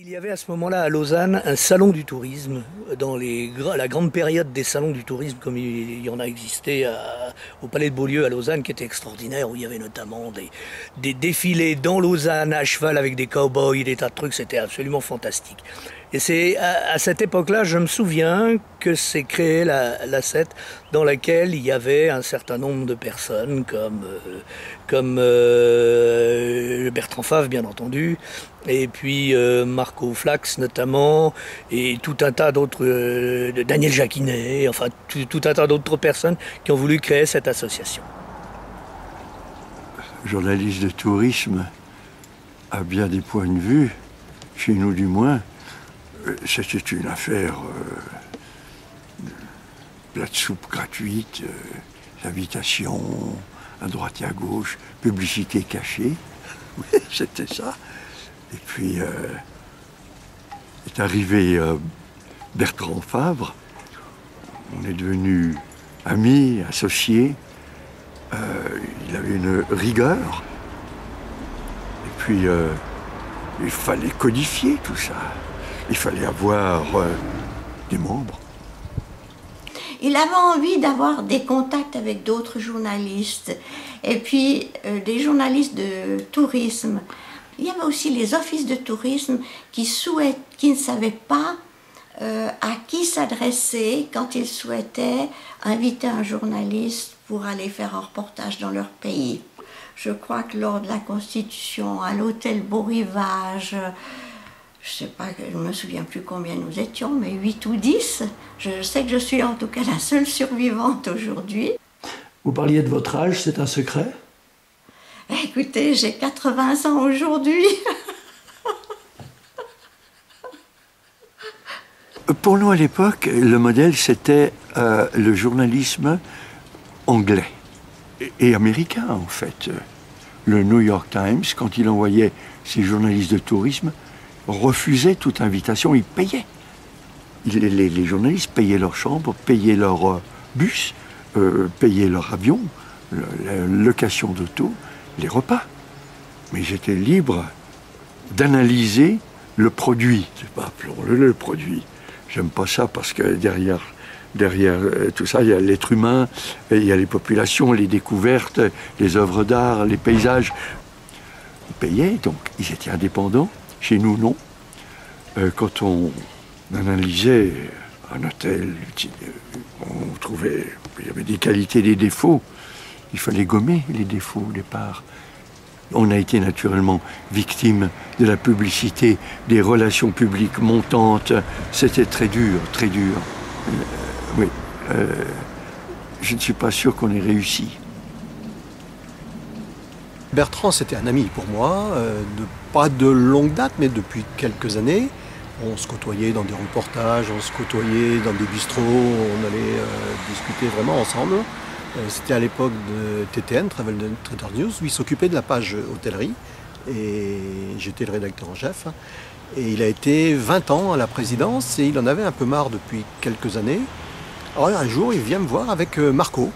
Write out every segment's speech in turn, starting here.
Il y avait à ce moment-là à Lausanne un salon du tourisme, dans la grande période des salons du tourisme comme il y en a existé au Palais de Beaulieu à Lausanne, qui était extraordinaire, où il y avait notamment des défilés dans Lausanne à cheval avec des cow-boys, des tas de trucs, c'était absolument fantastique. Et c'est à cette époque-là, je me souviens que s'est créée la SET, dans laquelle il y avait un certain nombre de personnes, comme Bertrand Favre, bien entendu, et puis Marco Flax notamment, et tout un tas d'autres, Daniel Jacquinet, enfin tout un tas d'autres personnes qui ont voulu créer cette association. Journaliste de tourisme, à bien des points de vue, chez nous du moins, c'était une affaire plat de soupe gratuite, invitation à droite et à gauche, publicité cachée, c'était ça. Et puis est arrivé Bertrand Favre, on est devenus amis, associés, il avait une rigueur, et puis il fallait codifier tout ça. Il fallait avoir des membres. Il avait envie d'avoir des contacts avec d'autres journalistes et puis des journalistes de tourisme. Il y avait aussi les offices de tourisme qui ne savaient pas à qui s'adresser quand ils souhaitaient inviter un journaliste pour aller faire un reportage dans leur pays. Je crois que lors de la Constitution, à l'hôtel Beau Rivage, je ne sais pas, je ne me souviens plus combien nous étions, mais 8 ou 10. Je sais que je suis en tout cas la seule survivante aujourd'hui. Vous parliez de votre âge, c'est un secret? Écoutez, j'ai 80 ans aujourd'hui. Pour nous à l'époque, le modèle c'était le journalisme anglais et américain en fait. Le New York Times, quand il envoyait ses journalistes de tourisme, refusait toute invitation, ils payaient. Les journalistes payaient leur chambre, payaient leur bus, payaient leur avion, la location d'auto, les repas. Mais j'étais libre d'analyser le produit. C'est pas, appelons-le le produit. J'aime pas ça parce que derrière tout ça, il y a l'être humain, il y a les populations, les découvertes, les œuvres d'art, les paysages. Ils payaient, donc ils étaient indépendants. Chez nous, non. Quand on analysait un hôtel, on trouvait qu'il y avait des qualités, des défauts. Il fallait gommer les défauts au départ. On a été naturellement victime de la publicité, des relations publiques montantes. C'était très dur, très dur. Oui. Je ne suis pas sûr qu'on ait réussi. Bertrand, c'était un ami pour moi, pas de longue date, mais depuis quelques années. On se côtoyait dans des reportages, on se côtoyait dans des bistrots, on allait discuter vraiment ensemble. C'était à l'époque de TTN, Travel Trader News, où il s'occupait de la page hôtellerie, et j'étais le rédacteur en chef. Et il a été 20 ans à la présidence, et il en avait un peu marre depuis quelques années. Alors un jour, il vient me voir avec Marco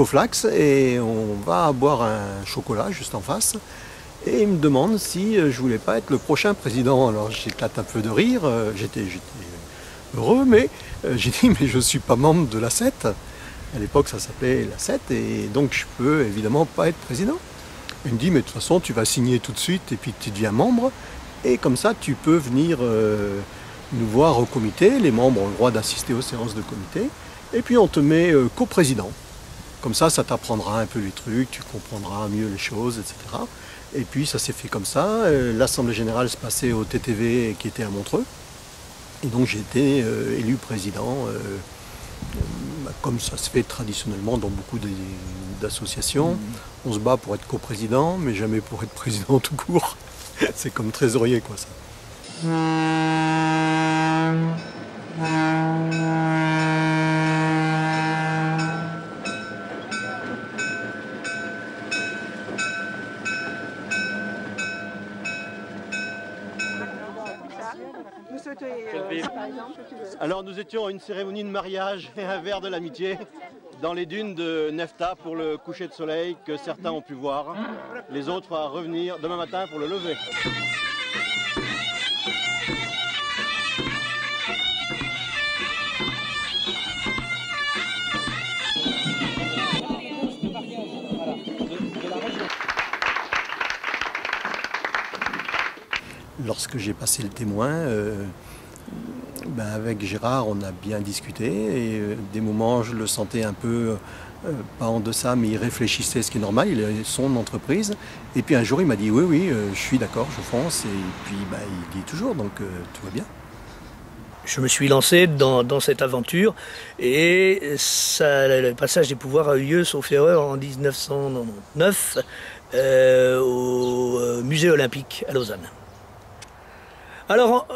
Flax, et on va boire un chocolat juste en face. Et il me demande si je voulais pas être le prochain président. Alors j'éclate un peu de rire, j'étais heureux, mais j'ai dit mais je suis pas membre de la SET. À l'époque ça s'appelait la SET, et donc je peux évidemment pas être président. Il me dit mais de toute façon tu vas signer tout de suite et puis tu deviens membre, et comme ça tu peux venir nous voir au comité. Les membres ont le droit d'assister aux séances de comité, et puis on te met coprésident. Comme ça t'apprendra un peu les trucs, tu comprendras mieux les choses, etc. Et puis ça s'est fait comme ça. L'Assemblée générale se passait au TTV qui était à Montreux. Et donc j'ai été élu président, comme ça se fait traditionnellement dans beaucoup d'associations. On se bat pour être coprésident, mais jamais pour être président tout court. C'est comme trésorier, quoi, ça. Alors nous étions à une cérémonie de mariage et un verre de l'amitié dans les dunes de Nefta pour le coucher de soleil que certains ont pu voir, les autres à revenir demain matin pour le lever. Lorsque j'ai passé le témoin, avec Gérard, on a bien discuté et des moments, je le sentais un peu, pas en deçà, mais il réfléchissait, ce qui est normal, il avait son entreprise. Et puis un jour, il m'a dit oui, je suis d'accord, je fonce. Et puis il dit toujours, donc tout va bien. Je me suis lancé dans cette aventure et le passage des pouvoirs a eu lieu, sauf erreur, en 1999 au musée olympique à Lausanne. Alors,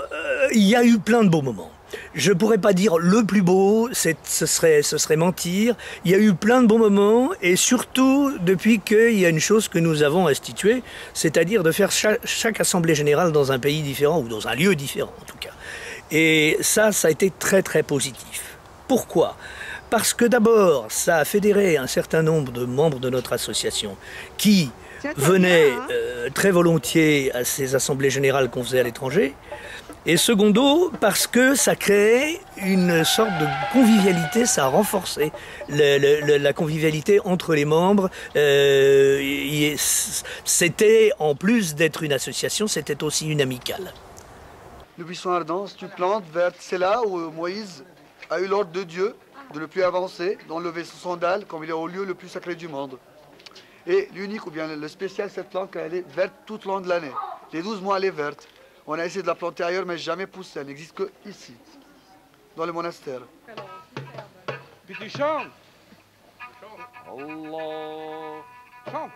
il y a eu plein de beaux moments. Je ne pourrais pas dire le plus beau, ce serait mentir. Il y a eu plein de bons moments et surtout depuis qu'il y a une chose que nous avons instituée, c'est-à-dire de faire chaque assemblée générale dans un pays différent ou dans un lieu différent en tout cas. Et ça a été très très positif. Pourquoi ? Parce que d'abord, ça a fédéré un certain nombre de membres de notre association qui venaient très volontiers à ces assemblées générales qu'on faisait à l'étranger. Et secondo, parce que ça créait une sorte de convivialité, ça a renforcé la convivialité entre les membres. C'était, en plus d'être une association, c'était aussi une amicale. Le buisson ardent, si tu plantes verte, c'est là où Moïse a eu l'ordre de Dieu de ne plus avancer, d'enlever son sandal, comme il est au lieu le plus sacré du monde. Et l'unique, ou bien le spécial, cette plante, elle est verte tout au long de l'année. Les 12 mois, elle est verte. On a essayé de la planter ailleurs, mais jamais poussée. Elle n'existe que ici, dans le monastère. Puis tu chantes. Allah. Chante.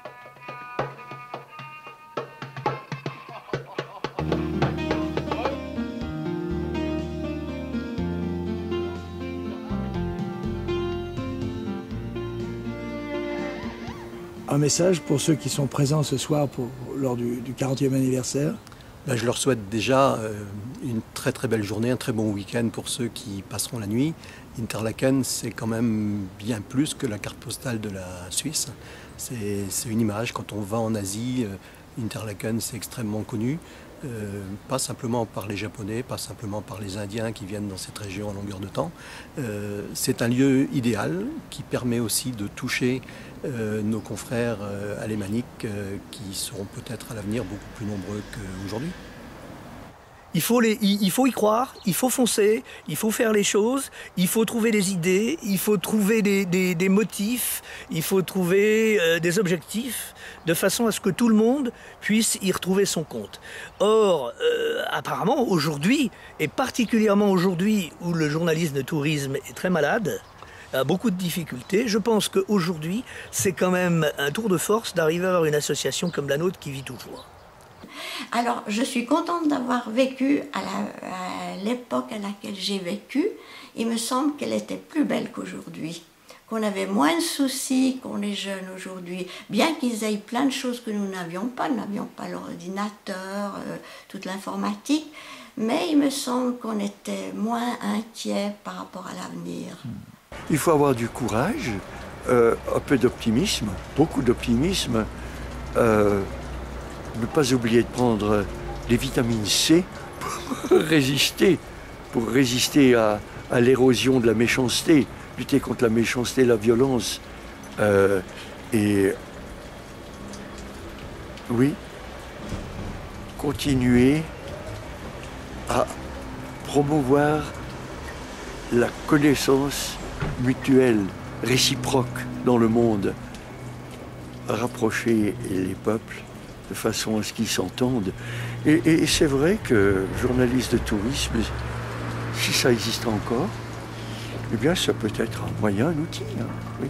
Un message pour ceux qui sont présents ce soir lors du 40e anniversaire. Je leur souhaite déjà une très très belle journée, un très bon week-end pour ceux qui passeront la nuit. Interlaken, c'est quand même bien plus que la carte postale de la Suisse. C'est une image. Quand on va en Asie, Interlaken, c'est extrêmement connu. Pas simplement par les Japonais, pas simplement par les Indiens qui viennent dans cette région à longueur de temps. C'est un lieu idéal qui permet aussi de toucher nos confrères alémaniques qui seront peut-être à l'avenir beaucoup plus nombreux qu'aujourd'hui. Il faut y croire, il faut foncer, il faut faire les choses, il faut trouver des idées, il faut trouver des motifs, il faut trouver des objectifs, de façon à ce que tout le monde puisse y retrouver son compte. Or, apparemment, aujourd'hui, et particulièrement aujourd'hui où le journalisme de tourisme est très malade, a beaucoup de difficultés, je pense qu'aujourd'hui, c'est quand même un tour de force d'arriver à avoir une association comme la nôtre qui vit toujours. Alors, je suis contente d'avoir vécu à l'époque à laquelle j'ai vécu. Il me semble qu'elle était plus belle qu'aujourd'hui, qu'on avait moins de soucis qu'on est jeunes aujourd'hui, bien qu'ils aient plein de choses que nous n'avions pas. Nous n'avions pas l'ordinateur, toute l'informatique, mais il me semble qu'on était moins inquiets par rapport à l'avenir. Il faut avoir du courage, un peu d'optimisme, beaucoup d'optimisme. Ne pas oublier de prendre des vitamines C pour résister à l'érosion de la méchanceté, lutter contre la méchanceté, la violence. Et oui, continuer à promouvoir la connaissance mutuelle, réciproque dans le monde, rapprocher les peuples de façon à ce qu'ils s'entendent. Et c'est vrai que journaliste de tourisme, si ça existe encore, eh bien ça peut être un moyen, un outil. Hein, oui.